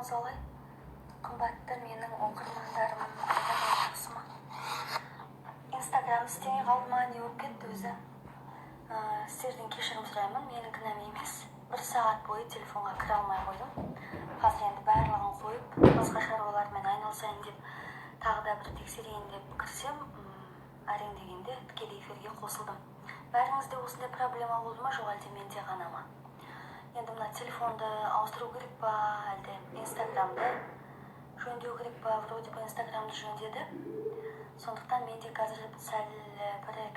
Қалдарыңыз олай? Қымбатты менің оқырмандарым, жақсы ма? Инстаграм істемей қалды ма, не болып кетті өзі? Сіздерден кешірім сұраймын, менің кінәм емес. 1 сағат бойы телефонға кіре алмай қойдым. Қазір енді барлығын қойып, басқа шаруалармен айналысайын деп, тағы да бір тексерейін деп кірсем, әрең дегенде тікелей эфирге қосылдым. Бәріңізде осындай проблема болды ма, жоқ әлде менде ғана ма? Енді мына телефонды ауыстыру керек па, әлде Инстаграмды жөндеу керек па? Вроде бы Инстаграмды жөндеді. Сондықтан менде қазір сәл бір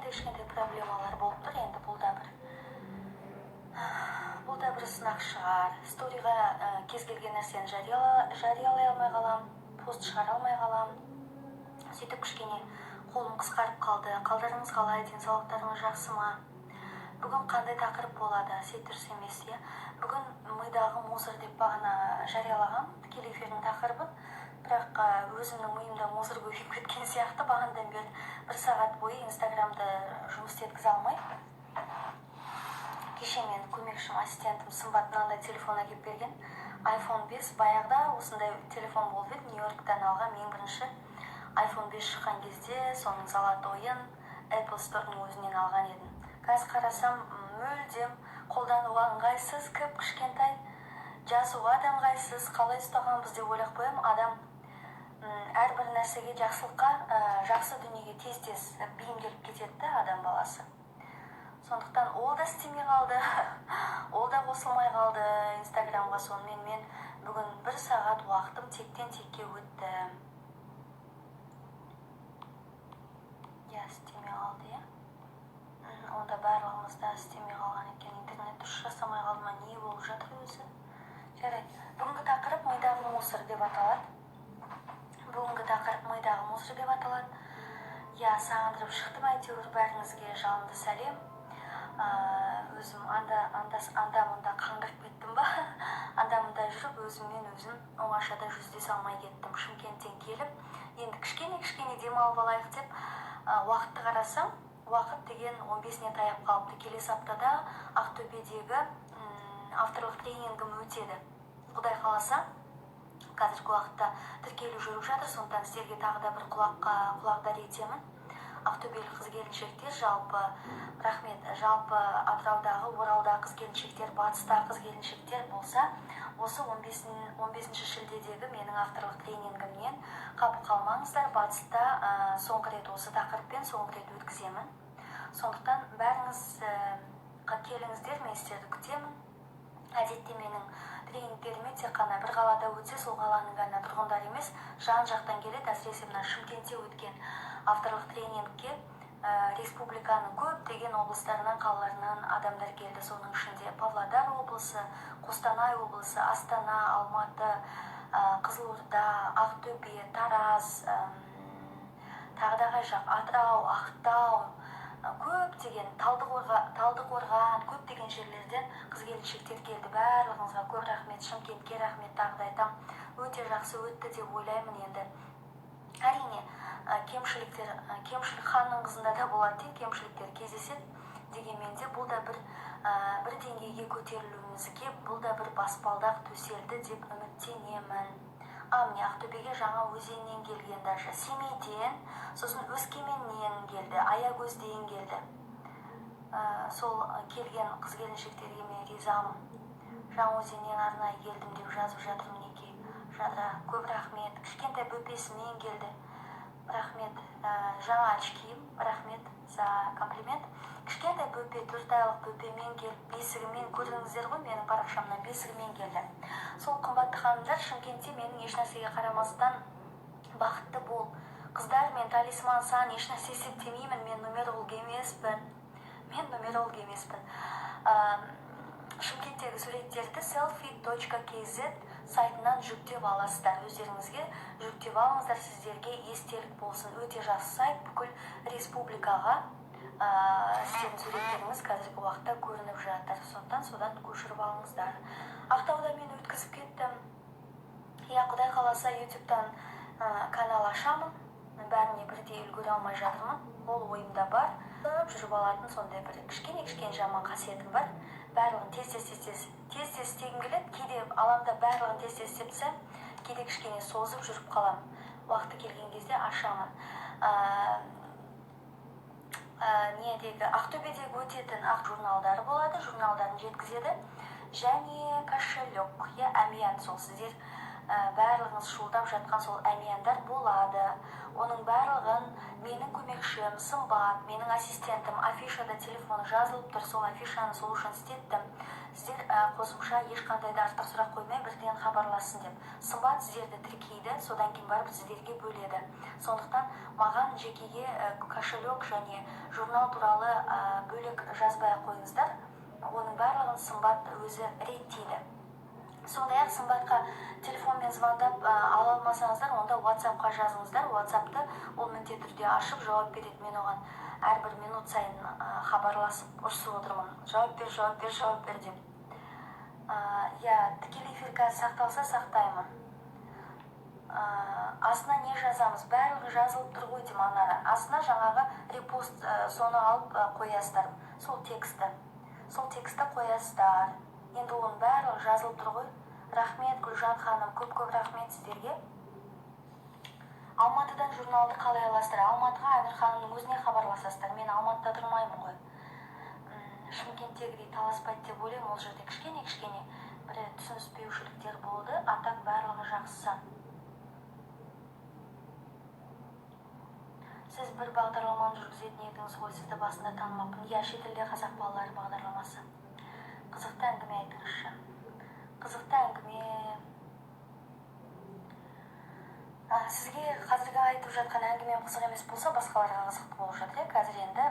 кішкене проблемалар болып тұр. Енді бұл да бір сынақ шығар. Сториға кез келген нәрсені жариялай алмай қалам, пост шығара алмай қалам. Сөйтіп кішкене қолым қысқарып қалды. Қалдарыңыз қалай, денсаулықтарыңыз жақсы ма? Бүгін қандай тақырып болады? Дұрыс емес, иә? Бүгін мидағы мусор деп бағана жариялаған тікелей эфирдің тақырыбын. Бірақ өзімнің миымда мусор көбейіп кеткен сияқты бағанадан бері 1 сағат бойы Инстаграмды жұмыс еткізе алмай. Кеше мен көмекшім, ассистентім сымбат мынандай телефон әкеп берген. iPhone 5 баяғыда осындай телефон болып еді, Нью-Йорктан алған ең бірінші. iPhone 5 шыққан кезде соның золотойын Apple Store'ның өзінен алған едім. Қазір қарасам, мүлдем қолдануға ыңғайсыз, кішкентай, жазуға да ыңғайсыз, қалай ұстағанбыз деп ойлап қоямын. Адам әрбір нәрсеге, жақсылыққа, жақсы дүниеге тез бейімделіп кетеді адам баласы. Сондықтан ол да істемей қалды, ол да қосылмай қалды Инстаграмға. Сонымен мен бүгін 1 сағат уақытым тектен текке өтті. Істемей қалды, иә? Онда барлығымыз да істемей қалған екен. Интернет дұрыс жасамай қалды ма, не болып жатыр өзі? Жарайды. Бүгінгі тақырып мидағы мусор деп аталады. Я сағындырып шықтым, әйтеуір бәріңізге жалынды сәлем. Өзім анда-мұнда қаңғырып кеттім ба? Анда-мұнда жүріп, өзіммен оңашада жүздесе алмай кеттім. Шымкенттен келіп, енді кішкене демалып алайық деп уақытты қарасам, уақыт деген 15-не таяп қалыпты. Келесі аптада Ақтөбедегі авторлық тренингім өтеді. Құдай қаласа, қазіргі уақытта тіркелу жүріп жатыр, сондықтан сіздерге тағы да бір құлақдар етемін. Ақтөбелік қыз-келіншектер, жалпы Атыраудағы, Оралдағы қыз-келіншектер, Батыстағы қыз-келіншектер болса, осы 15 шілдедегі менің авторлық тренингімнен қапы қалмаңыздар. Батыста соңғы рет осы тақырыппен соңғы рет өткіземін. Сондықтан бәріңіз келіңіздер, мен сіздерді күтемін. Әдетте менің тренингтеріме тек қана бір қалада өтсе, сол қаланың ғана тұрғындар емес, жан-жақтан келеді. Әсіресе мына Шымкентте өткен авторлық тренингке республиканың көптеген облыстарынан, қалаларынан адамдар келді. Соның ішінде Павлодар облысы, Қостанай облысы, Астана, Алматы, Қызылорда, Ақтөбе, Тараз, тағы да қай жақ, Атырау, Ақтау, көптеген Талдықорған, көптеген жерлерден қыз-келіншектер келді. Барлығыңызға көп рахмет, Шымкентке рахмет, тағы да айтам, өте жақсы өтті деп ойлаймын. Енді әрине кемшілік ханның қызында да болады, кемшіліктер кездеседі. Дегенмен де бұл да бір деңгейге көтерілуімізге, бұл да бір баспалдақ төселді деп үміттенемін. Міне Ақтөбеге жаңа өзеннен келген, даже Семейден, сосын Өскеменнен келді, Аягөзден келді. Сол келген қыз-келіншектерге мен ризамын. Жаңа өзеннен арнайы келдім деп жазып жатыр, мінекей. Жадыра, көп рахмет. Кішкентай бөпесімен келді. Рахмет. Жаңа очкиім, рахмет за комплимент. Кішкентай бөпе, 4 айлық бөпемен келіп, бесігімен, көрдіңіздер ғой, менің парақшамнан бесігімен келді. Сол қымбатты ханымдар, Шымкентте менің ешнәрсеге қарамастан бақытты бол. Қыздар, мен талисман сан, ешнәрсе есептемеймін, мен нумеролог емеспін. Шымкенттегі суреттерді selfie.kz сайтынан жүктеп аласыздар. Өздеріңізге жүктеп алыңыздар, сіздерге естелік болсын. Өте жақсы сайт, бүкіл республикаға сіздердің суреттеріңіз қазіргі уақытта көрініп жатыр. Содан көшіріп алыңыздар. Ақтауда мен өткізіп кеттім. Құдай қаласа YouTube-тан канал ашамын. Бәріне бірдей үлгере алмай жатырмын. Ол ойымда бар. жүріп алатын сондай бір кішкене жаман қасиетім бар. Барлығын тез істегім келеді. Кейде аламда барлығын тез істеп тастаймын, кейде кішкене созып жүріп қаламын. Уақыты келген кезде ашамын. Ақтөбедегі өтетін ақ журналдары болады, журналдарын жеткізеді. Және кошелек, әмиян, сол сіздер барлығыңыз шуылдап жатқан сол әмияндар болады. Оның барлығын менің көмекшім Сымбат, менің ассистентім, афишада телефоны жазылып тұр, сол афишаны сол үшін істеттім. Сіздер қосымша ешқандай да артық сұрақ қоймай бірден хабарласын деп. Сымбат сіздерді тіркейді, содан кейін барып сіздерге бөледі. Сондықтан маған жекеге кошелек және журнал туралы бөлек жазбай қойыңыздар. Оның барлығын Сымбат өзі реттейді. Сондай-ақ Сымбатқа телефонмен звондап ала алмасаңыздар, онда WhatsApp-қа жазыңыздар. WhatsApp-ты ол міндетті түрде ашып жауап береді. Мен оған әрбір минут сайын хабарласып ұрсып отырмын. Жауап бер деп. Тікелей эфир қазір сақталса сақтаймын. Астына не жазамыз? Барлығы жазылып тұр ғой деймін Анара. Астына жаңағы репост соны алып қоясыздар. Сол тексті қоясыздар. Енді оның барлығы жазылып тұр ғой. Рахмет, Гүлжан ханым, көп рахмет сіздерге. Алматыдан журналды қалай аласыздар? Алматыға Әмір ханымның өзіне хабарласасыздар. Мен Алматыда тұрмаймын ғой. Шымкенттегідей таласпайды деп ойлаймын. Ол жерде кішкене бір түсініспеушіліктер болды. Атақ барлығы жақсы. Сіз бір бағдарламаны жүргізетін едіңіз ғой, сізді басында танымаппын. Шетелде қазақ балалары бағдарламасы. Қызықты әңгіме айтыңызшы. Қызықты әңгіме. Сізге қазіргі айтып жатқан әңгімем қызық емес болса, басқаларға қызықты болып жатыр. Қазір енді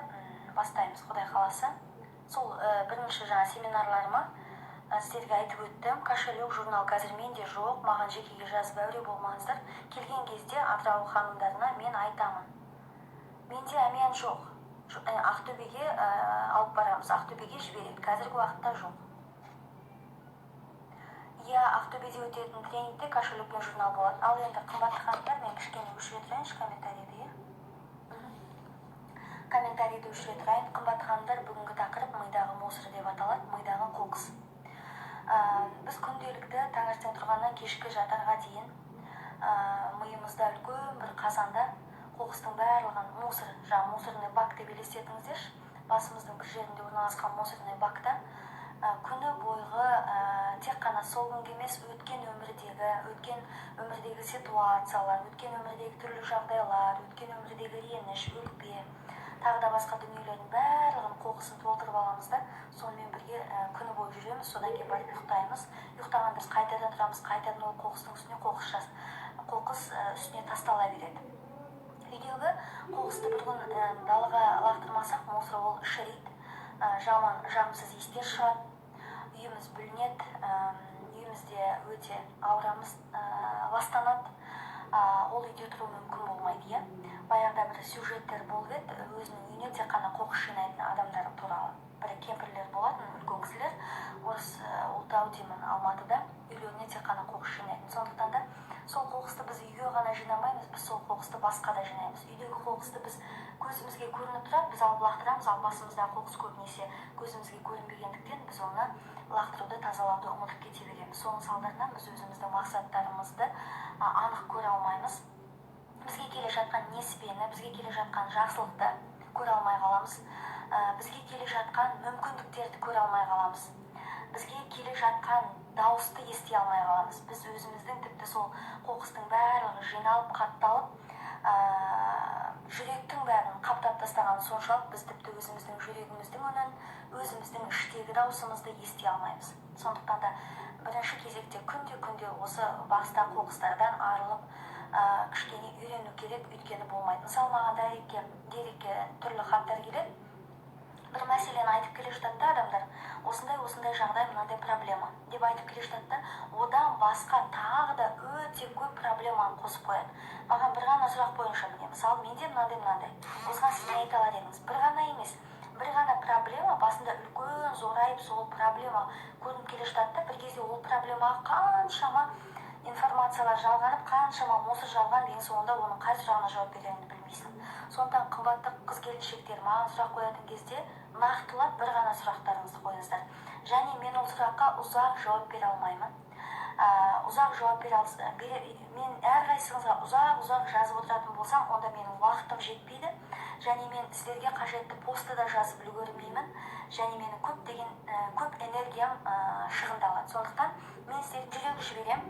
бастаймыз, Құдай қаласа. Сол бірінші семинарларыма сіздерге айтып өттім. Кошелек журнал қазір менде жоқ, маған жекеге жазып әуре болмаңыздар. Келген кезде Атырау ханымдарына мен айтамын. Менде әмиян жоқ. Ақтөбеге алып барамыз, Ақтөбеге жібереді. Қазіргі уақытта жоқ. Ақтөбеде өтетін тренингте кошелекпен журнал болады. Ал енді қымбатты ханымдар, мен кішкене өшіре тұрайыншы комментарийді. Комментарийді өшіре тұрайын. Қымбатты ханымдар, бүгінгі тақырып Мидағы мусор деп аталады. Мидағы қоқыс. Біз күнделікті таңертең тұрғаннан кешкі жатарға дейін миымызда үлкен бір қазанда қоқыстың барлығын мусорный бак деп елестетіңіздерші. Басымыздың бір жерінде орналасқан мусорный бакта күні бойғы тек қана сол күнге емес, өткен өмірдегі ситуациялар, өткен өмірдегі түрлі жағдайлар, өткен өмірдегі реніш, өкпе, тағы да басқа дүниелердің барлығын қоқысын толтырып аламыз да, сонымен бірге күні бойы жүреміз, содан кейін барып ұйықтаймыз. Ұйықтаған біз қайтадан тұрамыз, қайтадан ол қоқыстың үстіне қоқыс үстіне тастала береді. Үйдегі қоқысты бір күн далаға лақтырмасақ, мусор ол шірейді, жағымсыз иістер шығады, үйіміз бүлінеді, үйімізде өте аурамыз ластанады, ол үйде тұру мүмкін болмайды. Баяғыда бір сюжеттер болып еді, өзінің үйіне тек қана қоқыс жинайтын адамдар туралы. Бір кемпірлер болатын, үлкен кісілер, орыс ұлтау деймін, Алматыда үйлеріне тек қана қоқыс жинайтын. Сондықтан да сол қоқысты біз үйге ғана жинамаймыз, біз сол қоқысты басқа да жинаймыз. Үйдегі қоқысты біз көзімізге көрініп тұрады, біз алып лақтырамыз, ал басымыздағы қоқыс көбінесе көзімізге көрінбегендіктен біз оны лақтыруды, тазалауды ұмытып кете береміз. Соның салдарынан біз өзіміздің мақсаттарымызды анық көре алмаймыз. Бізге келе жатқан несібені, бізге келе жатқан жақсылықты көре алмай қаламыз. Бізге келе жатқан мүмкіндіктерді көре алмай қаламыз. Бізге келе жатқан дауысты ести алмай қаламыз. Біз өзіміздің тіпті сол қоқыстың барлығы жиналып, қатталып, жүректің бәрін қаптап тастаған соншалық біз тіпті өзіміздің жүрегіміздің үнін, өзіміздің іштегі даусымызды ести алмаймыз. Сондықтан да бірінші кезекте күнде осы баста қоқыстардан арылып, кішкене үйрену керек, өйткені болмайды. Мысалы, маған дерекке түрлі хаттар келеді. Бір мәселені айтып келе жатады да адамдар, осындай жағдай, мынандай проблема деп айтып келе жатады да, одан басқа тағы да өте көп проблеманы қосып қояды. Маған бір ғана сұрақ бойынша міне, мысалы, менде мынандай. Осыған сіз не айта алар едіңіз? Бір ғана емес, бір ғана проблема басында үлкен зорайып, сол проблема көрініп келе жатады да, бір кезде ол проблемаға қаншама информациялар жалғанып, қаншама мусор жалған, ең соңында оның қай сұрағына жауап берерімді білмейді. білмейсің. Сондықтан қымбатты қыз-келіншектер, маған сұрақ қоятын кезде нақтылап бір ғана сұрақтарыңызды қойыңыздар. Және мен ол сұраққа ұзақ жауап бере алмаймын. Ұзақ жауап мен әрқайсыңызға ұзақ жазып отыратын болсам, онда менің уақытым жетпейді, және мен сіздерге қажетті постты да жазып үлгермеймін, және менің көп энергиям шығындалады. Сондықтан мен сіздерге жүрек жіберем,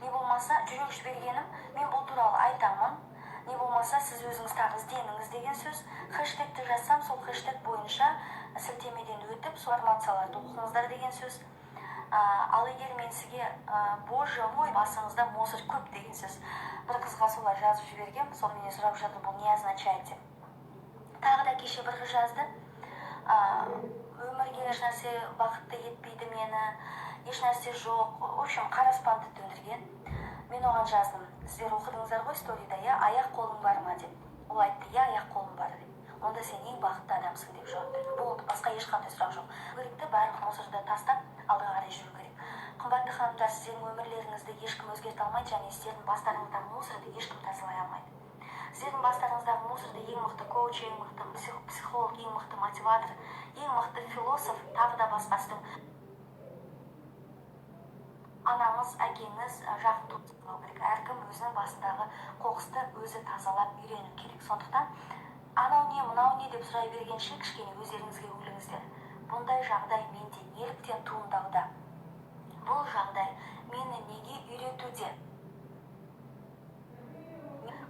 не болмаса жүрек жібергенім, мен бұл туралы айтамын, не болмаса сіз өзіңіз тағы ізденіңіз деген сөз. Хэштегті жазсам, сол хэштег бойынша сілтемеден өтіп, сол информацияларды оқыңыздар деген сөз. Ал егер мен сізге боже мой, басыңызда мусор көп деген сөз. Бір қызға солай жазып жібергем, сол менен сұрап жатыр, бұл не означает деп. Тағы да кеше бір қыз жазды, өмірге ешнәрсе бақытты етпейді мені, ешнәрсе жоқ, в общем, қараспанды төндірген. Мен оған жаздым, сіздер оқыдыңыздар ғой сторida, аяқ қолың бар ма деп. Ол айтты, аяқ қолым бар деп. Онда сен ең бақытты адамсың деп жауап берді. Болды, басқа ешқандай сұрақ жоқ. Керекті барлық мусорды тастап алдыға қарай жүру керек. Қымбатты ханымдар, сіздердің өмірлеріңізді ешкім өзгерте алмайды, және сіздердің бастарыңыздағы мусорды ешкім тазалай алмайды. Сіздердің бастарыңыздағы мусорды ең мықты коуч, ең мықты психолог, ең мықты мотиватор, ең мықты философ, тағы да басқасының анаңыз, әкеңіз, жақын туыстарыңыз керек. Әркім өзінің басындағы қоқысты өзі тазалап үйрену керек. Сондықтан анау не, мынау не деп сұрай бергенше кішкене өздеріңізге үңіліңіздер. Бұндай жағдай менде неліктен туындауда? Бұл жағдай мені неге үйретуде?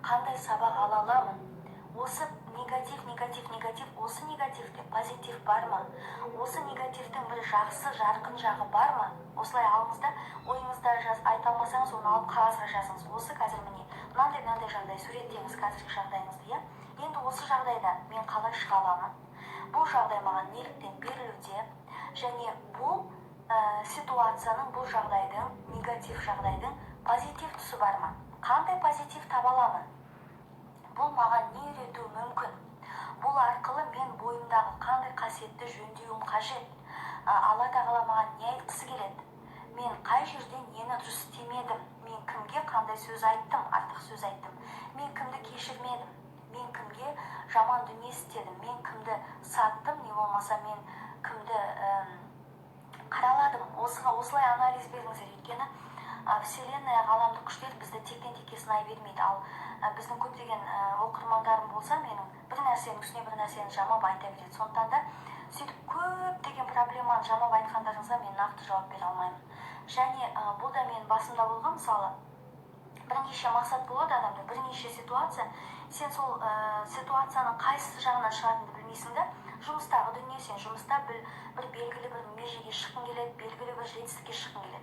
Қандай сабақ ала аламын? Осы негатив, осы негативте позитив бар ма? Осы негативтің бір жақсы, жарқын жағы бар ма? Осылай алыңызда, ойыңызда айта алмасаңыз, оны алып қағазға жазыңыз. Осы қазір міне, мынандай жағдай, суреттеңіз қазіргі жағдайыңызды, Енді осы жағдайда мен қалай шыға аламын? Бұл жағдай маған неліктен берілуде? Және бұл ситуацияның, бұл жағдайдың, негатив жағдайдың позитив тұсы бар ма? Қандай позитив таба аламын? Бұл маған не үйретуі мүмкін? Бұл арқылы мен бойымдағы қандай қасиетті жөндеуім қажет? Алла тағала маған не айтқысы келеді? Мен қай жерде нені дұрыс істемедім? Мен кімге қандай сөз айттым, артық сөз айттым? Мен кімді кешірмедім? Мен кімге жаман дүние істедім? Мен кімді саттым, не болмаса мен кімді қараладым? Осылай анализ беріңіздер. Өйткені Вселенная, ғаламдық күштер бізді тектен-текке сынай бермейді. Ал біздің көптеген оқырмандарым болса, менің бір нәрсенің үстіне бір нәрсені жамап айта береді. Сондықтан да сөйтіп көптеген проблеманы жамап айтқандарыңызға мен нақты жауап бере алмаймын. Және бұл да менің басымда болған, мысалы, бірнеше мақсат болады адамда, бірнеше ситуация. Сен сол ситуацияның қайсысы жағынан шығатыныңды білмейсің да, жұмыстағы дүние, сен жұмыста бір белгілі бір межеге шыққың келеді, белгілі бір жетістікке шыққың келеді.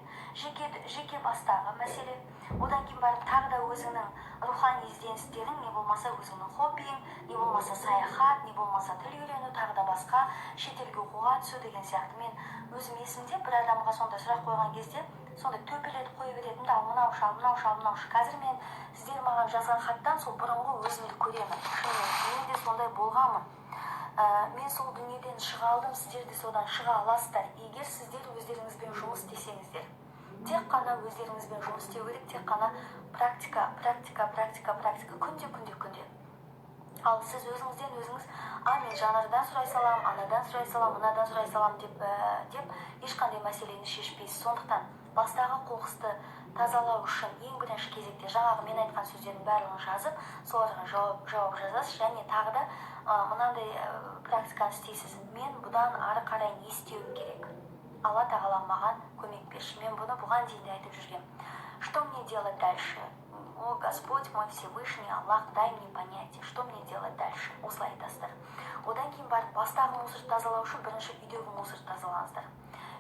Жеке бастағы мәселе, одан кейін барып тағы да өзіңнің рухани ізденістерің, не болмаса өзіңнің хоббиің, не болмаса саяхат, не болмаса тіл үйрену, тағы да басқа шетелге оқуға түсу деген сияқты. Мен өзім есімде бір адамға сондай сұрақ қойған кезде сондай төпелетіп қойып едім де, ал мынаушы. Қазір мен сіздер маған жазған хаттан сол бұрынғы өзімді көремін. Мен де сондай болғанмын. Мен сол дүниеден шыға алдым, сіздер де содан шыға аласыздар. Егер сіздер өздеріңізбен жұмыс істесеңіздер, тек қана өздеріңізбен жұмыс істеу керек, тек қана практика, күнде. Ал сіз өзіңізден өзіңіз, мен жанардан сұрай салам, анадан сұрай салам, мынадан сұрай салам деп ешқандай мәселені шешпейсіз. Сондықтан бастағы қоқысты тазалау үшін ең бірінші кезекте жаңағы мен айтқан сөздердің барлығын жазып, соларға жауап жазасыз. Және тағы да мынандай практиканы істейсіз. Мен бұдан ары қарай не істеуім керек? Алла тағала маған көмек берші. Мен бұған дейін де айтып жүргем. Что мне делать дальше? О, Господь мой Всевышний, Аллах, дай мне понятие, что мне делать дальше? Осылай айтасыздар. Одан кейін барып бастағы мусорды тазалау үшін бірінші үйдегі мусорды тазалаңыздар.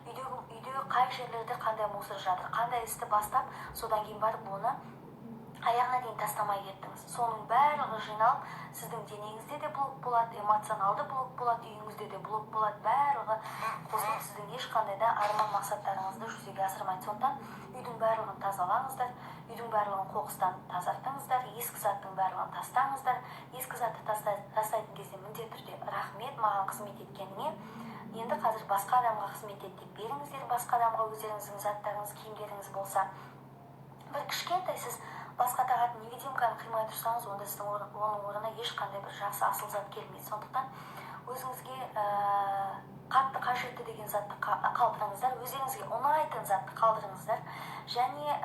Үйде қай жерлерде қандай мусор жатыр, қандай істі бастап, содан кейін барып оны аяғына дейін тастамай кеттіңіз. Соның барлығы жиналып, сіздің денеңізде де блок болады, эмоционалды блок болады, үйіңізде де блок болады, барлығы қосылып сіздің ешқандай да арман мақсаттарыңызды жүзеге асырмайды. Сондықтан үйдің барлығын тазалаңыздар, үйдің барлығын қоқыстан тазартыңыздар, ескі заттың барлығын тастаңыздар. Ескі затты тастайтын кезде міндетті түрде рахмет маған қызмет еткеніңе, енді қазір басқа адамға қызмет ет деп беріңіздер. Басқа адамға өздеріңіздің заттарыңыз, киімдеріңіз болса, бір кішкентай сіз басқа тағатын невидимканы қимай тұрсаңыз, онда сіздің оның орнына ешқандай бір жақсы асыл зат келмейді. Сондықтан өзіңізге қатты қажетті деген затты қалдырыңыздар, өздеріңізге ұнайтын затты қалдырыңыздар, және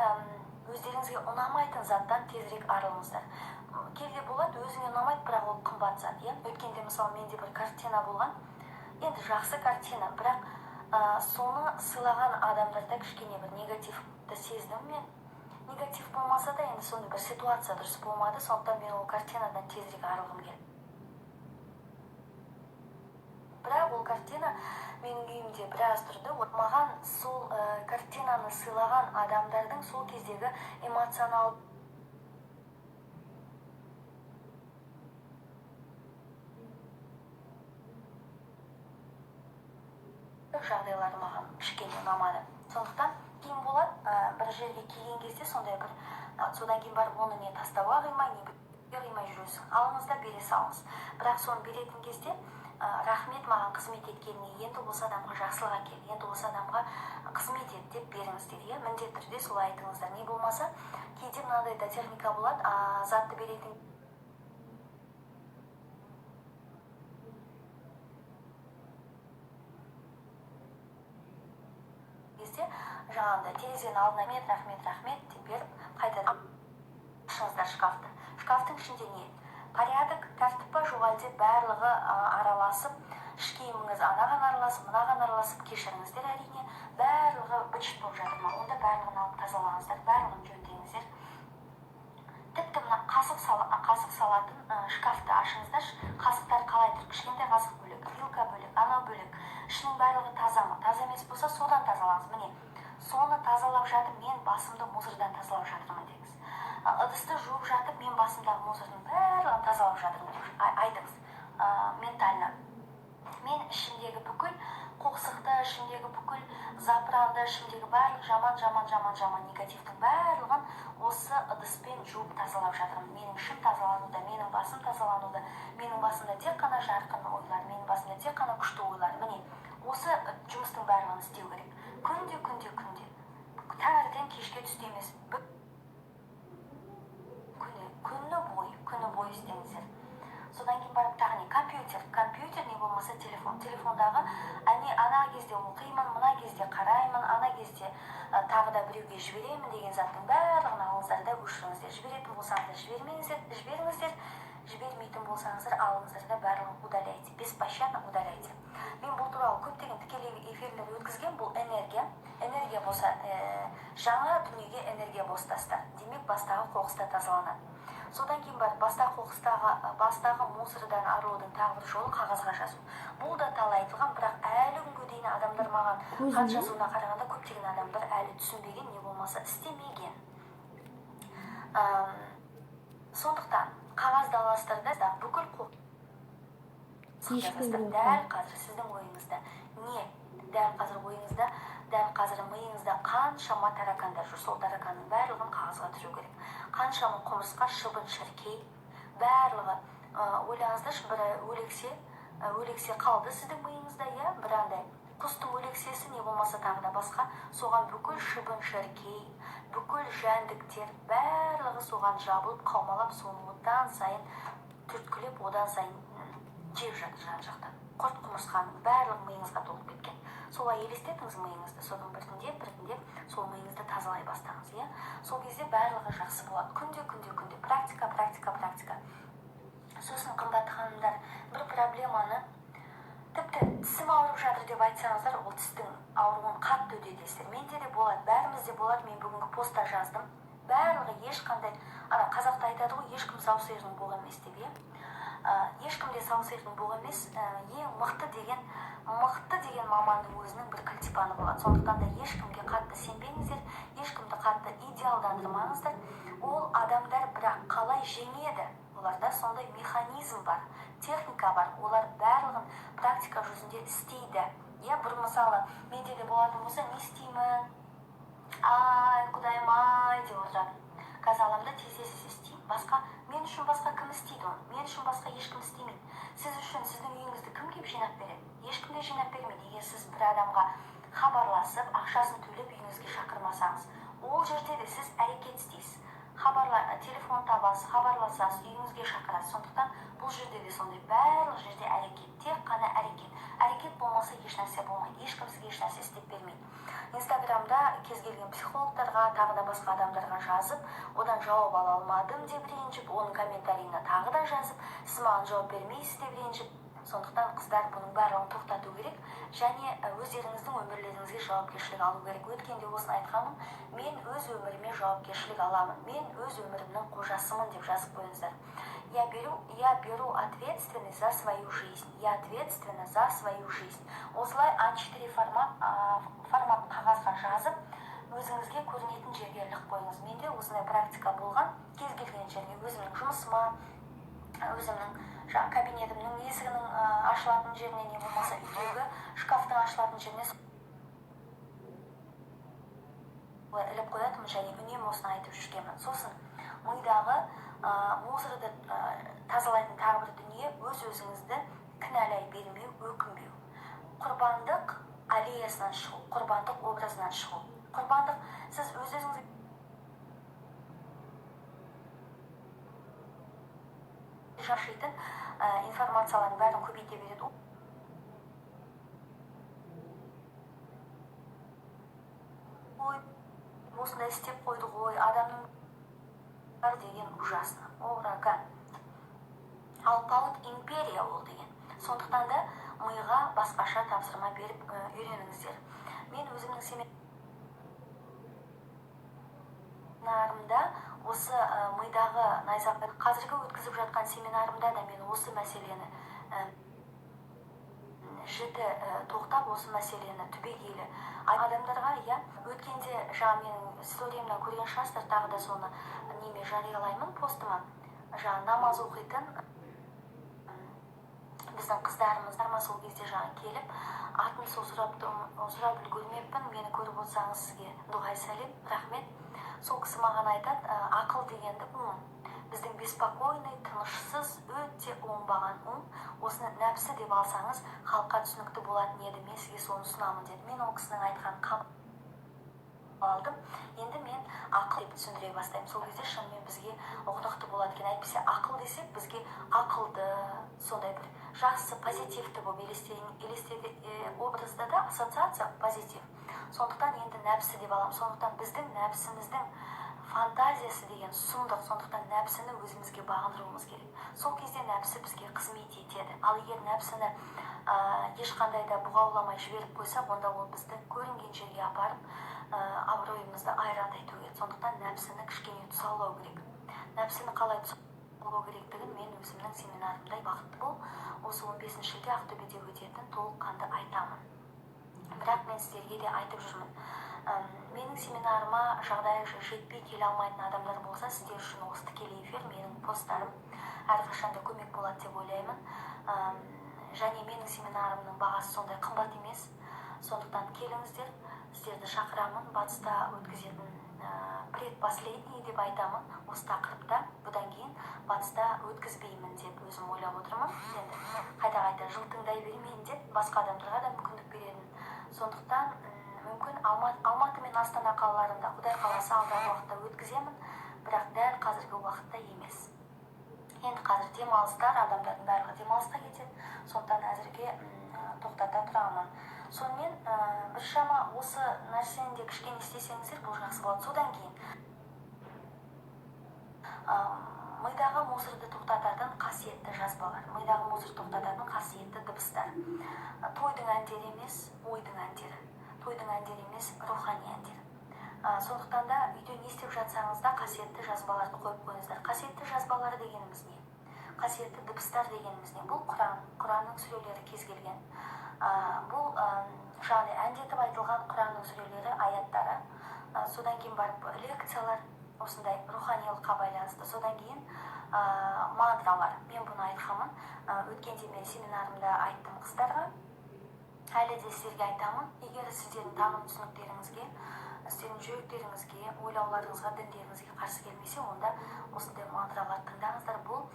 өздеріңізге ұнамайтын заттан тезірек арылыңыздар. Кейде болады, өзіңе ұнамайды, бірақ ол қымбат зат, иә. Өткенде мысалы менде бір картина болған, енді жақсы картина, бірақ соны сыйлаған адамдарда кішкене бір негативті сездім мен. Негатив болмаса да, енді сондай бір ситуация дұрыс болмады, сондықтан мен ол картинадан тезірек арылғым келді. Бірақ ол картина менің үйімде біраз тұрды. Маған сол картинаны сыйлаған адамдардың сол кездегі эмоционал жағдайлары маған кішкене ұнамады. Сондықтан кейін болады, бір жерге келген кезде сондай бір, содан кейін барып оны не тастауға қимай, не қимай жүресің. Алыңыз да бере салыңыз. Бірақ соны беретін кезде рахмет маған қызмет еткеніне, енді осы адамға жақсылық әкел, енді осы адамға қызмет ет деп беріңіздер, иә. Міндетті түрде солай айтыңыздар. Не болмаса, кейде мынандай да техника болады, затты беретін кезде жаңағындай терезенің алдына рахмет деп беріп, қайтадан ашыңыздар шкафты. Шкафтың ішінде не? Порядок, тәртіп па, жоқ әлде барлығы араласып, іш киіміңіз анаған араласып, мынаған араласып, кешіріңіздер әрине, барлығы быт-шыт болып жатыр ма? Онда барлығын алып тазалаңыздар, барлығын жөндеңіздер. Тіпті мына қасық салатын шкафты ашыңыздар. Қасықтар қалай тұр? Кішкентай қасық бөлек, вилка бөлек, анау бөлек. Ішінің барлығы таза ма? Таза емес болса, содан тазалаңыз. Міне, соны тазалап жатып, мен басымды мусордан тазалап жатырмын деңіз. Ыдысты жуып жатып, мен басымдағы мусордың барлығын тазалап жатырмын. Айтыңыз, ментально. Мен ішімдегі бүкіл қоқсықты, ішімдегі бүкіл запыранды, ішімдегі барлық жаман негативтің барлығын осы ыдыспен жуып тазалап жатырмын. Менің ішім тазалануда, менің басым тазалануда, менің басымда тек қана жарқын ойлар, менің басымда тек қана күшті ойлар. Міне, осы жұмыстың барлығын істеу керек. Күнде. Таңертең кешке түсте емес, күні бойы істеңіздер. Содан кейін барып тағы не? Компьютер не болмаса телефондағы ана кезде оқимын, мына кезде қараймын, ана кезде тағы да біреуге жіберемін деген заттың барлығын алыңыздар да өшіріңіздер. Жіберетін болсаңыздар жіберіңіздер, жібермейтін болсаңыздар алыңыздар да барлығын удаляйте, беспощадно удаляйте. Мен бұл туралы көптеген тікелей эфирлер өткізген. Бұл энергия болса, жаңа дүниеге энергия бостастар. Демек, бастағы қоқыста тазаланады. Содан кейін бар, бастағы мусордан арылудың тағы бір жолы қағазға жазу. Бұл да талай айтылған, бірақ әлі күнге дейін адамдар маған хат жазуына қарағанда көптеген адамдар әлі түсінбеген, не болмаса істемеген. Сондықтан қағазды аластырда бүкіл қоқыс дәл қазір сіздің ойыңызда не? Дәл қазір миыңызда қаншама таракандар жүр, сол тараканның барлығын қағазға түсіру керек. Қаншама құмырсқа, шыбын, шіркей, барлығы. Ойлаңыздаршы, бір өлексе қалды сіздің миыңызда, иә, бір андай құстың өлексесі, не болмаса тағы да басқа, соған бүкіл шыбын, шіркей, бүкіл жәндіктер, барлығы соған жабылып, қаумалап, соны одан сайын түрткілеп, одан сайын жеп жатыр жан-жақтан. Құрт құмырсқаның барлығы миыңызға толып кеткен. Солай елестетіңіз миыңызды, содан біртіндеп сол миыңызды тазалай бастаңыз, иә. Сол кезде барлығы жақсы болады. Күнде практика. Сосын қымбатты ханымдар, бір проблеманы тіпті тісім ауырып жатыр деп айтсаңыздар, ол тістің ауруын қатты өтедесіздер. Менде де болады, бәрімізде болады. Мен бүгінгі постта жаздым. Барлығы ешқандай, қазақта айтады ғой, ешкім саусағының боғы емес деп, иә. Ешкімде саусағының боғы емес, ең мықты деген маманның өзінің бір кілтипаны болады. Сондықтан да ешкімге қатты сенбеңіздер, ешкімді қатты идеалдандырмаңыздар. Ол адамдар бірақ қалай жеңеді? Оларда сондай механизм бар, техника бар. Олар барлығын практика жүзінде істейді. Бір мысалы, менде де болатын болса, не істеймін? Құдайым-ай деп отырады. Қазір аламда тез істеймін. Мен үшін басқа кім істейді оны? Мен үшін басқа ешкім істемейді. Сіз үшін сіздің үйіңізді кім кеп жинап береді? Ешкім де жинап бермейді. Егер сіз бір адамға хабарласып, ақшасын төлеп үйіңізге шақырмасаңыз, ол жерде де сіз әрекет істейсіз. телефон табасыз, хабарласасыз, үйіңізге шақырасыз. Сондықтан бұл жерде де сондай, барлық жерде әрекет, тек қана әрекет. Әрекет болмаса ешнәрсе болмайды, ешкім сізге ешнәрсе істеп бермейді. Инстаграмда кез келген психологтарға, тағы да басқа адамдарға жазып, одан жауап ала алмадым деп ренжіп, оның комментарийіне тағы да жазып, сіз маған жауап бермейсіз деп ренжіп. Сондықтан қыздар бұның барлығын тоқтату керек және өздеріңіздің өмірлеріңізге жауапкершілік алу керек. Өткенде осыны айтқанмын, мен өз өміріме жауапкершілік аламын, мен өз өмірімнің қожасымын деп жазып қойыңыздар. Я беру ответственность за свою жизнь. Я ответственна за свою жизнь. Осылай А4 формат қағазға жазып, өзіңізге көрінетін жерге іліп қойыңыз. Менде осындай практика болған, кез келген жерге, өзімнің жұмысыма, өзімнің кабинетімнің есігінің ашылатын жеріне, не болмаса үйдегі шкафтың ашылатын жеріне іліп қоятынмын және үнемі осыны айтып жүргенмін. Сосын мидағы мусорды тазалайтын тағы бір дүние, өз-өзіңізді кінәлай бермеу, өкінбеу. Құрбандық аллеясынан шығу, құрбандық образынан шығу. Құрбандық, сіз өз-өзіңізге жашайтын информациялардың бәрін көбейте береді. Ой, осындай істеп қойды ғой, адамның бар деген ужасно, ураган. Алпауыт империя ол деген. Сондықтан да миға басқаша тапсырма беріп үйреніңіздер. Мен өзімнің семинарымда осы мидағы найзағай, қазіргі өткізіп жатқан семинарымда да мен осы мәселені жіті тоқтап, осы мәселені түбегейлі адамдарға, өткенде менің сториямнан көрген шығарсыздар, тағы да соны неме жариялаймын постыма. Намаз оқитын біздің қыздарымыз сол кезде келіп, атын сұрап үлгермеппін, мені көріп отырсаңыз сізге дұғай сәлем, рахмет. Сол кісі маған айтады, ақыл дегенді біздің беспокойный, тынышсыз, өте оңбаған осыны нәпсі деп алсаңыз, халыққа түсінікті болатын еді, мен сізге соны ұсынамын деді. Мен ол кісінің айтқанын қабыл алдым. Енді мен ақыл деп түсіндіре бастаймын. Сол кезде шынымен бізге ұғынықты болады екен. Әйтпесе ақыл десек, бізге ақылды, сондай бір жақсы, позитивті болып елестеді, образда да ассоциация позитив. Сондықтан енді нәпсі деп аламын. Сондықтан біздің нәпсіміздің фантазиясы деген сұмдық. Сондықтан нәпсіні өзімізге бағындыруымыз керек. Сол кезде нәпсі бізге қызмет етеді. Ал егер нәпсіні ешқандай да бұғауламай жіберіп қойсақ, онда ол бізді көрінген жерге апарып, абыройымызды айрандай төгеді. Сондықтан нәпсіні кішкене тұсаулау керек. Нәпсіні қалай тұсаулау керектігін мен өзімнің семинарымда бақытты бол, осы 15 шілде Ақтөбеде өтетін толыққанды айтамын. Бірақ мен сіздерге де айтып жүрмін. Менің семинарыма жағдайы жетпей келе алмайтын адамдар болса, сіздер үшін осы тікелей эфир, менің посттарым әрқашанда көмек болады деп ойлаймын. Және менің семинарымның бағасы сондай қымбат емес. Сондықтан келіңіздер, сіздерді шақырамын. Батыста өткізетін предпоследний деп айтамын осы тақырыпта. Бұдан кейін батыста өткізбеймін деп өзім ойлап отырмын. Енді қайта-қайта жылтыңдай бермейін деп басқа адамдарға да мүмкіндік беремін. Сондықтан мүмкін Алматы мен Астана қалаларында Құдай қаласа алдағы уақытта өткіземін, бірақ дәл қазіргі уақытта емес. Енді қазір демалыстар, адамдардың барлығы демалысқа кетеді. Сондықтан әзірге тоқтата тұрамын. Сонымен біршама осы нәрсені де кішкене істесеңіздер, бұл жақсы болады. Содан кейін мидағы мусорды тоқтататын қасиетті жазбалар, мидағы мусор тоқтататын қасиетті дыбыстар. Тойдың әндері емес, ойдың әндері. Тойдың әндері емес, рухани әндері. Сондықтан да үйде не істеп жатсаңыз да қасиетті жазбаларды қойып қойыңыздар. Қасиетті жазбалар дегеніміз не? Қасиетті дыбыстар дегеніміз не? Бұл Құранның сүрелері кез келген. Бұл әндетіп айтылған Құранның сүрелері, аяттары. Содан кейін барып лекциялар, осындай руханилыққа байланысты. Содан кейін мантралар. Мен бұны айтқанмын. Өткенде мен семинарымда айттым қыздарға. Әлі де сіздерге айтамын. Егер сіздердің таным түсініктеріңізге, сіздердің жүректеріңізге, ойлауларыңызға, діндеріңізге қарсы келмесе, онда осындай мантралар тыңдаңыздар. Бұл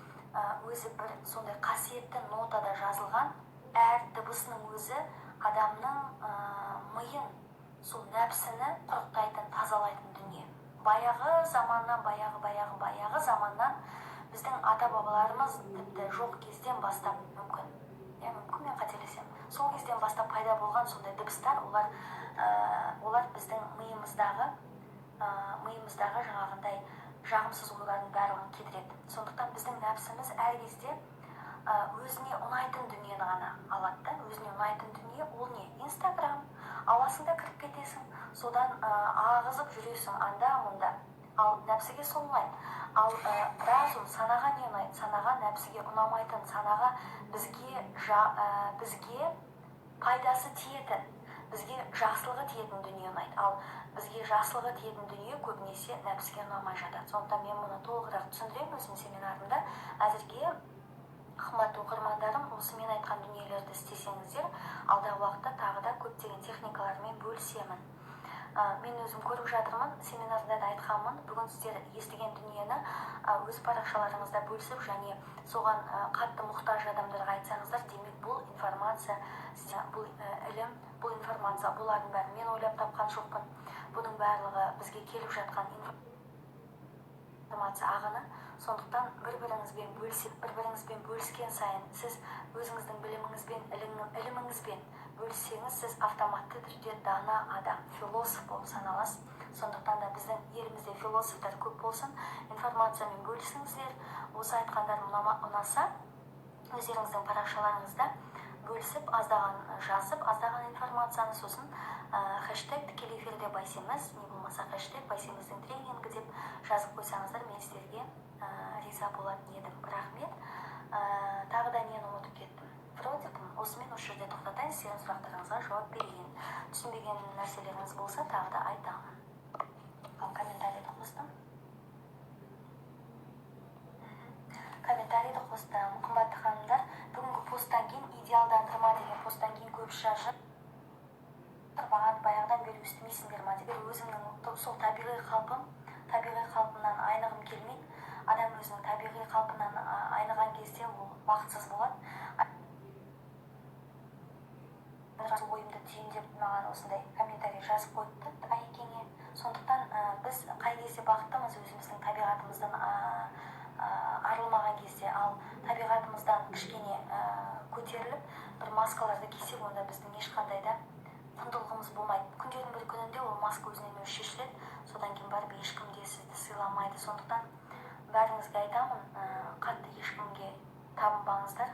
өзі бір сондай қасиетті нотада жазылған, әр дыбысының өзі адамның миын, сол нәпсіні құрықтайтын, тазалайтын дүние. баяғы заманнан біздің ата-бабаларымыз тіпті жоқ кезден бастап мүмкін мен қателесем, сол кезден бастап пайда болған сондай дыбыстар, олар біздің миымыздағы жаңағындай жағымсыз ойлардың барлығын кетіреді. Сондықтан біздің нәпсіміз әр кезде өзіне ұнайтын дүниені ғана алады да. Өзіне ұнайтын дүние ол не? Инстаграм. Аласында кіріп кетесің, содан ағызып жүресің анда-мұнда. Ал нәпсіге сол ұнайды. Ал разум, санаға не ұнайды? Санаға нәпсіге ұнамайтын, санаға бізге пайдасы тиетін, бізге жақсылығы тиетін дүние ұнайды. Ал бізге жақсылығы тиетін дүние көбінесе нәпсіге ұнамай жатады. Сондықтан мен мұны толығырақ түсіндіремін өзім семинарымда. Әзірге қымбатты оқырмандарым, осы мен айтқан дүниелерді істесеңіздер, алдағы уақытта тағы да көптеген техникалармен бөлісемін. Мен өзім көріп жатырмын, семинарда да айтқанмын. Бүгін сіздер естіген дүниені өз парақшаларыңызда бөлісіп, және соған қатты мұқтаж адамдарға айтсаңыздар, демек бұл информация, бұл ілім, бұл информация, бұлардың бәрін мен ойлап тапқан жоқпын. Бұның барлығы бізге келіп жатқан информация ағыны. Сондықтан бір-біріңізбен бөліскен сайын, сіз өзіңіздің біліміңізбен, іліміңізбен бөліссеңіз, сіз автоматты түрде дана адам, философ болып саналасыз. Сондықтан да біздің елімізде философтар көп болсын, информациямен бөлісіңіздер. Осы айтқандарым ұнаса, өздеріңіздің парақшаларыңызда бөлісіп, аздаған жазып, аздаған информацияны, сосын хэштег тікелей эфирде байсеміз, не болмаса хэштег байсеміздің тренингі деп жазып қойсаңыздар, мен сіздерге риза болатын едім. Рахмет. Тағы да нені ұмытып кеттім. Осымен осы жерде тоқтатайын, сіздердің сұрақтарыңызға жауап берейін. Түсінбеген нәрселеріңіз болса, тағы да айтамын. Ал комментарийді қостым. Комментарийді қостым. Қымбатты ханымдар, бүгінгі посттан кейін идеалдандырма деген посттан кейін көп шаршы баяғыдан бері өстімейсіңдер ма деп, өзімнің сол табиғи қалпымнан айнығым келмейді. Адам өзінің табиғи қалпынан айныған кезде ол бақытсыз болады. Ойымды түйіндеп маған осындай комментарий жазып қойыпты Айекеңе. Сондықтан біз қай кезде бақыттымыз, өзіміздің табиғатымыздан арылмаған кезде, ал табиғатымыздан кішкене көтеріліп бір маскаларды кисек, онда біздің ешқандай да құндылығымыз болмайды. Күндердің бір күнінде ол маска өзінен өзі шешіледі, содан кейін барып ешкім де сізді сыйламайды. Сондықтан бәріңізге айтамын, қатты ешкімге табынбаңыздар,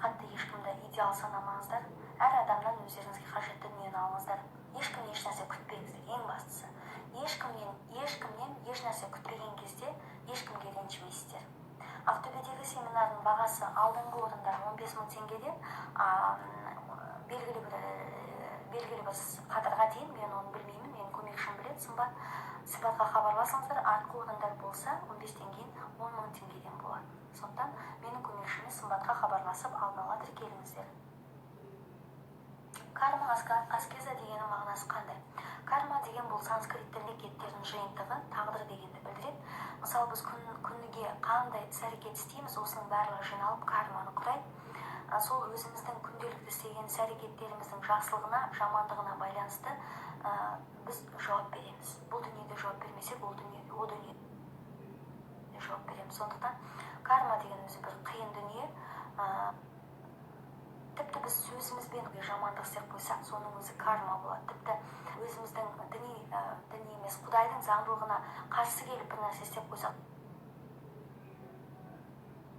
қатты ешкімді идеал санамаңыздар. Әр адамнан өздеріңізге қажетті дүниені алыңыздар. Ешкімнен ешнәрсе күтпеңіздер, ең бастысы. Ешкімнен ешнәрсе күтпеген кезде ешкімге ренжімейсіздер. Ақтөбедегі семинардың бағасы алдыңғы орындар 15 000 теңгеден белгілі бір қатарға дейін, мен оны білмеймін, менің көмекшім біледі, Сымбатқа хабарласыңыздар, артқы орындар болса 15-тен кейін 10 000 теңгеден болады. Сондықтан менің көмекшіме Сымбатқа хабарласып алдын ала тіркеліңіздер. Карма аскеза дегеннің мағынасы қандай? Карма деген бұл санскрит тіліндегі кеттердің жиынтығы, тағдыр дегенді білдіреді. Мысалы, біз күніге қандай іс-әрекет істейміз, осының барлығы жиналып карманы құрайды. Сол өзіміздің күнделікті істеген іс-әрекеттеріміздің жақсылығына, жамандығына байланысты біз жауап береміз. Бұл дүниеде жауап бермесек, о дүниеде жауап береміз. Сондықтан карма деген өзі бір қиын дүние. Тіпті біз сөзімізбен жамандық істеп қойсақ, соның өзі карма болады. Тіпті өзіміздің діни емес, Құдайдың заңдылығына қарсы келіп бір нәрсе істеп қойсақ,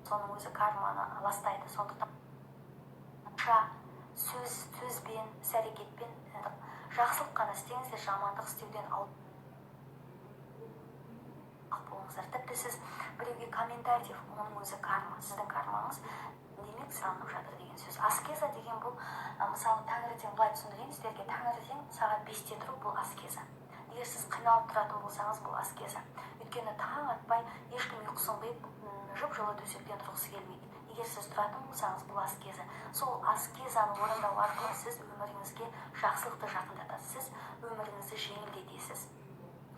соның өзі карманы ластайды. Сондықтан сөзбен, іс-әрекетпен жақсылық қана істеңіздер, жамандық істеуден алып болыңыздар. Тіпті сіз біреуге комментарий, оның өзі карма, сіздің кармаңыз демек сағынып жатыр деген сөз. Аскеза деген бұл, мысалы, таңертең былай түсіндірейін сіздерге, таңертең сағат 5-те тұру бұл аскеза. Егер сіз қиналып тұратын болсаңыз, бұл аскеза. Өйткені таң атпай, ешкім ұйқысын қиып, жып-жылы төсектен тұрғысы келмейді. Егер сіз тұратын болсаңыз, бұл аскеза. Сол аскезаны орындау арқылы сіз өміріңізге жақсылықты жақындатасыз, сіз өміріңізді жеңілдетесіз,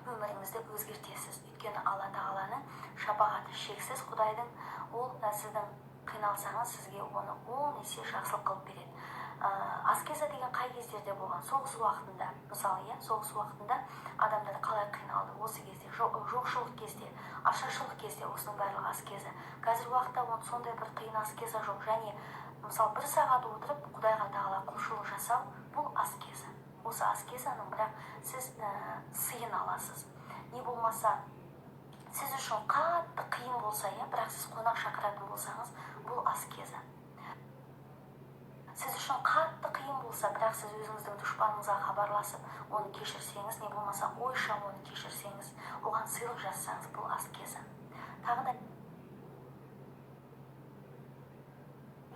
өміріңізді өзгертесіз. Өйткені Алла Тағаланың шапағаты шексіз, Құдайдың, ол сіздің қиналсаңыз, сізге оны 10 есе жақсылық қылып береді. Аскеза деген қай кездерде болған? Соғыс уақытында, мысалы, соғыс уақытында адамдар қалай қиналды? Осы кезде, жоқшылық кезде, ашаршылық кезде осының барлығы аскеза. Қазір уақытта сондай бір қиын аскеза жоқ. Және мысалы 1 сағат отырып Құдайға тағала құлшылық жасау, бұл аскеза. Осы аскезаның бірақ сіз сыйын аласыз. Не болмаса, сіз үшін қатты қиын болса, бірақ сіз қонақ шақыратын болсаңыз, бұл аскеза. Сіз үшін қатты қиын болса, бірақ сіз өзіңіздің дұшпаныңызға хабарласып, оны кешірсеңіз, не болмаса ойша оны кешірсеңіз, оған сыйлық жасасаңыз, бұл аскеза. Тағы да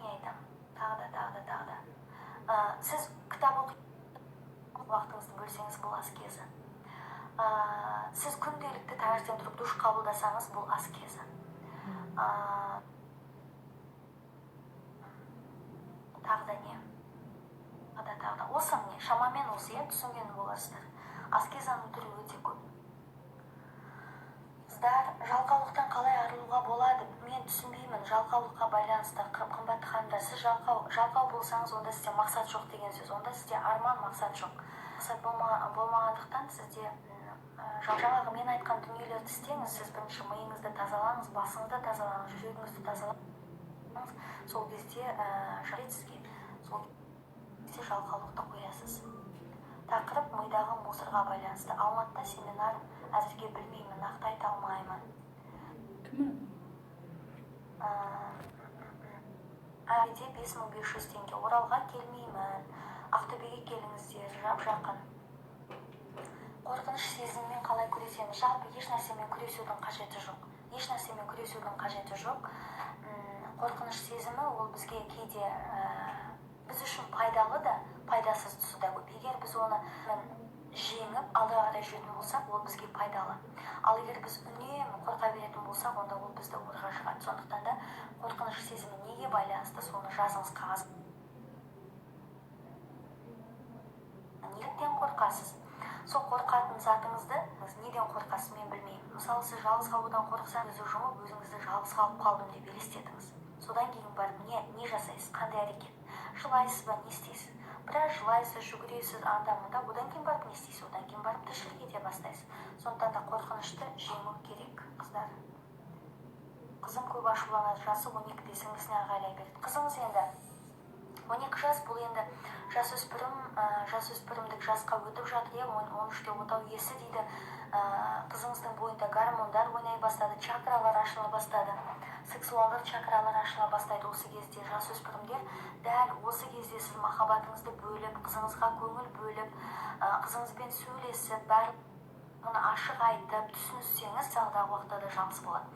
не айтамын? Тағы да. Сіз кітап оқып уақытыңызды бөлсеңіз, бұл аскеза. Сіз күнделікті таңертең тұрып душ қабылдасаңыз, бұл аскеза. Тағы да не? Осы не? Шамамен осы, түсінген боласыздар. Аскезаның түрі өте көп. Қыздар, жалқаулықтан қалай арылуға болады? Мен түсінбеймін. Жалқаулыққа байланысты қымбатты ханымдар, сіз жалқау болсаңыз, онда сізде мақсат жоқ деген сөз. Онда сізде арман, мақсат жоқ. Мақсат болмағандықтан сізде жаңағы мен айтқан дүниелерді істеңіз. Сіз бірінші миыңызды тазалаңыз, басыңызды тазалаңыз, жүрегіңізді тазалаңыз. Сол кезде сізге сол кезде жалқаулықты қоясыз. Тақырып мидағы мусорға байланысты. Алматыда семинар әзірге білмеймін, нақты айта алмаймын. Әлде 5500 теңге. Оралға келмеймін. Ақтөбеге келіңіздер, жап-жақын. Қорқыныш сезіммен қалай күресеміз? Жалпы еш нәрсемен күресудің қажеті жоқ. Қорқыныш сезімі ол бізге кейде біз үшін пайдалы да, пайдасыз тұсы да көп. Егер біз оны жеңіп, алға қарай жүретін болсақ, ол бізге пайдалы. Ал егер біз үнемі қорқа беретін болсақ, онда ол бізді орға жығады. Сондықтан да қорқыныш сезімі неге байланысты, соны жазыңыз қағаз. Неліктен қорқасыз? Сол қорқатын затыңызды неден қорқасыз, мен білмеймін. Мысалы, сіз жалғыз қалудан қорықсаңыз, жұмып өзіңізді жалғыз қалып қалдым деп елестетіңіз. Содан кейін барып не жасайсыз, қандай әрекет? Жылайсыз ба, не істейсіз? Біраз жылайсыз, жүгіресіз, анда-мында, одан кейін барып не істейсіз? Одан кейін барып тіршілік ете бастайсыз. Сондықтан да қорқынышты жеңу керек, қыздар. Қызым көп ашуланады, жасы 12-де, сіңлісіне ағайлай береді. Қызыңыз енді 12 жас, бұл енді жасөспірімдік жасқа өтіп жатыр, 13-те отау есі дейді. Қызыңыздың бойында гормондар ойнай бастады, чакралар ашыла бастады, сексуалдық чакралар ашыла бастайды. Осы кезде жасөспірімдер, дәл осы кезде сіз махаббатыңызды бөліп, қызыңызға көңіл бөліп, қызыңызбен сөйлесіп, бәрін ашық айтып, түсінсеңіз, алдағы уақытта да жақсы болады.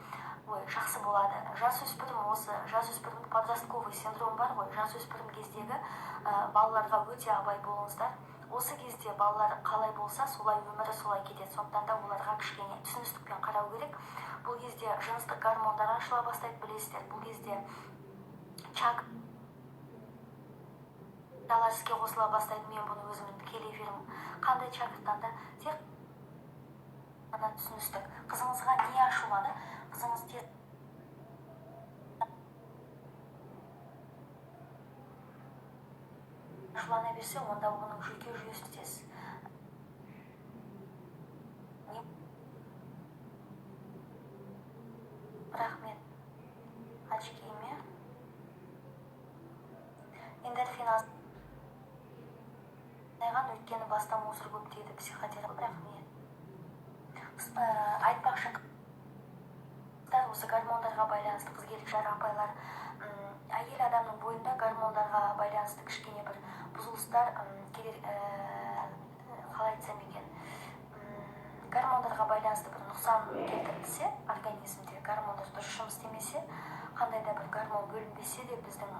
Жақсы болады. Жасөспірім подростковый синдром бар ғой. Жасөспірім кездегі балаларға өте абай болыңыздар. Осы кезде балалар қалай болса, солай өмірі солай кетеді. Сондықтан да оларға кішкене түсіністікпен қарау керек. Бұл кезде жыныстық гормондар ашыла бастайды, білесіздер. Бұл кезде чакралар іске қосыла бастайды. Мен бұны өзімнің тікелей эфирім қандай чакрадан да тек қана түсіністік. Қызыңызға не ашулады? Қызыңыз ашулана берсе, онда оның жүйке жүйесі тез. Рахмет. Очкиме. Эндорфин азайған, өйткені баста мусор көп дейді психотерапевт. Рахмет. Айтпақшы, осы гормондарға байланысты қыз-келіншектер апайлар, әйел адамның бойында гормондарға байланысты кішкене бір бұзылыстар, қалай айтсам екен, гормондарға байланысты бір нұқсан келтірілсе, организмде гормондар дұрыс жұмыс істемесе, қандай да бір гормон бөлінбесе де біздің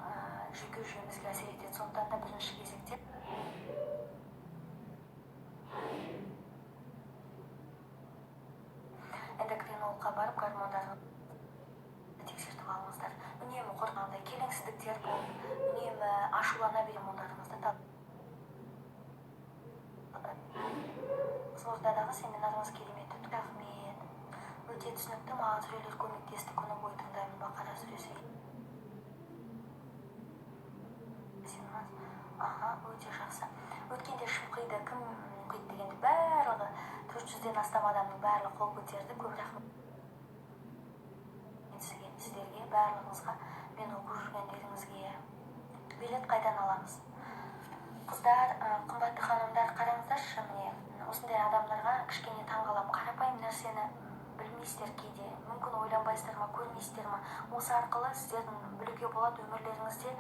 жүйке жүйемізге әсер етеді. Сондықтан да бірінші кезекте эндокринологқа барып гормондарын тексертіп алыңыздар. Үнемі қорқынғандай келеңсіздіктер болып, үнемі ашулана гормондарыңызды Қызылордадағы семинарыңыз керемет өтті. Рахмет. Өте түсінікті, маған сүрелер көмектесті. Күні бойы тыңдаймын Бақара сүресі. Өте жақсы. Өткенде шымқиды, кім қиды дегенде барлығы 400-ден астам адамның барлығы қол көтерді. Көп рахмет сіздерге, барлығыңызға, мен оқып жүргендеріңізге. Билет қайдан аламыз? Қыздар, қымбатты ханымдар, қараңыздаршы, міне осындай адамдарға кішкене таңғаламын. Қарапайым нәрсені білмейсіздер кейде, мүмкін ойланбайсыздар ма, көрмейсіздер ма. Осы арқылы сіздердің білуге болады өмірлеріңізде